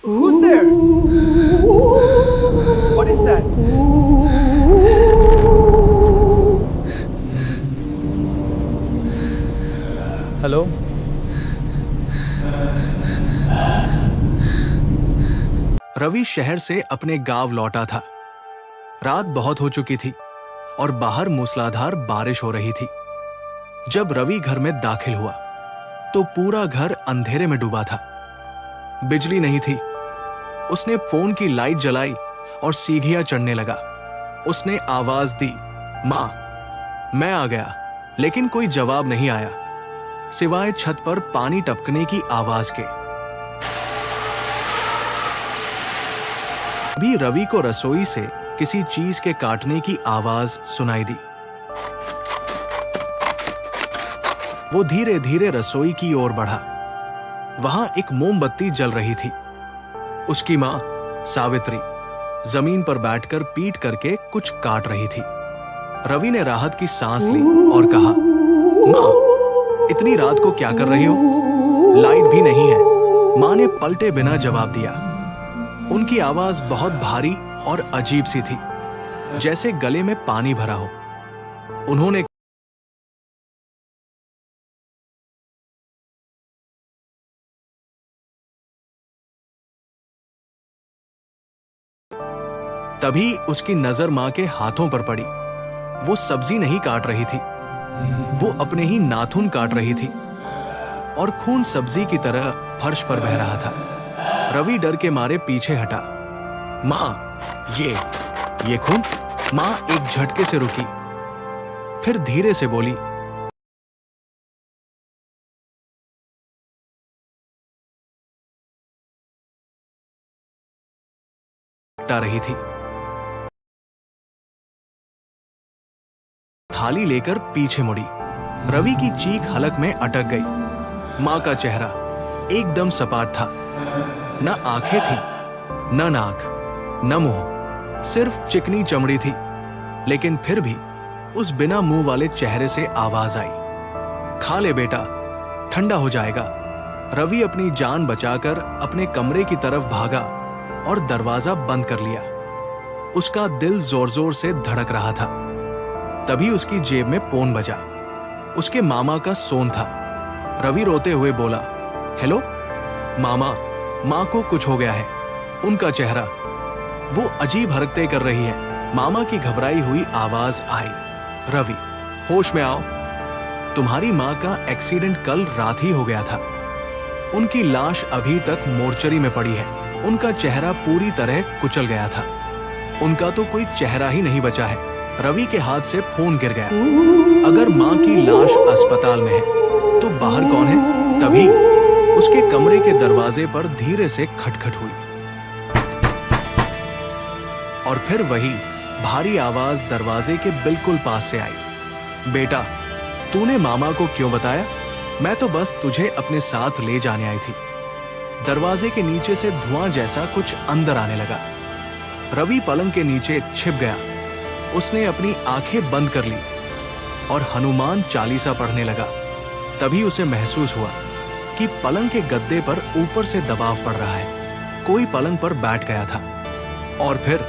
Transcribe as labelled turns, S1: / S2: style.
S1: Who's there? What is that?
S2: Hello.
S3: Ravi शहर से अपने गांव लौटा था। रात बहुत हो चुकी थी और बाहर मूसलाधार बारिश हो रही थी। जब रवि घर में दाखिल हुआ तो पूरा घर अंधेरे में डूबा था। बिजली नहीं थी। उसने फोन की लाइट जलाई और सीढ़ियां चढ़ने लगा। उसने आवाज दी, मां, मैं आ गया। लेकिन कोई जवाब नहीं आया, सिवाय छत पर पानी टपकने की आवाज के। अभी रवि को रसोई से किसी चीज के काटने की आवाज सुनाई दी। वो धीरे धीरे रसोई की ओर बढ़ा। वहां एक मोमबत्ती जल रही थी। उसकी मां सावित्री जमीन पर बैठकर पीट करके कुछ काट रही थी। रवि ने राहत की सांस ली और कहा, मां, इतनी रात को क्या कर रही हो? लाइट भी नहीं है। मां ने पलटे बिना जवाब दिया। उनकी आवाज बहुत भारी और अजीब सी थी, जैसे गले में पानी भरा हो। उन्होंने तभी उसकी नजर मां के हाथों पर पड़ी। वो सब्जी नहीं काट रही थी, वो अपने ही नाखून काट रही थी और खून सब्जी की तरह फर्श पर बह रहा था। रवि डर के मारे पीछे हटा। मां, ये खून? मां एक झटके से रुकी, फिर धीरे से बोली, टा रही थी। थाली लेकर पीछे मुड़ी। रवि की चीख हलक में अटक गई। मां का चेहरा एकदम सपाट था। न आंखें थी, न नाक, न मुंह, सिर्फ चिकनी चमड़ी थी। लेकिन फिर भी उस बिना मुंह वाले चेहरे से आवाज आई, खा ले बेटा, ठंडा हो जाएगा। रवि अपनी जान बचाकर अपने कमरे की तरफ भागा और दरवाजा बंद कर लिया। उसका दिल जोर जोर से धड़क रहा था। तभी उसकी जेब में फोन बजा। उसके मामा का सोन था। रवि रोते हुए बोला, हेलो मामा, मां को कुछ हो गया है। उनका चेहरा, वो अजीब हरकतें कर रही है। मामा की घबराई हुई आवाज आई, रवि, होश में आओ। तुम्हारी मां का एक्सीडेंट कल रात ही हो गया था। उनकी लाश अभी तक मोर्चरी में पड़ी है। उनका चेहरा पूरी तरह कुचल गया था। उनका तो कोई चेहरा ही नहीं बचा है। रवि के हाथ से फोन गिर गया। अगर मां की लाश अस्पताल में है तो बाहर कौन है? तभी उसके कमरे के दरवाजे पर धीरे से खटखट हुई और फिर वही भारी आवाज दरवाजे के बिल्कुल पास से आई, बेटा, तूने मामा को क्यों बताया? मैं तो बस तुझे अपने साथ ले जाने आई थी। दरवाजे के नीचे से धुआं जैसा कुछ अंदर आने लगा। रवि पलंग के नीचे छिप गया। उसने अपनी आंखें बंद कर ली और हनुमान चालीसा पढ़ने लगा। तभी उसे महसूस हुआ कि पलंग के गद्दे पर ऊपर से दबाव पड़ रहा है। कोई पलंग पर बैठ गया था और फिर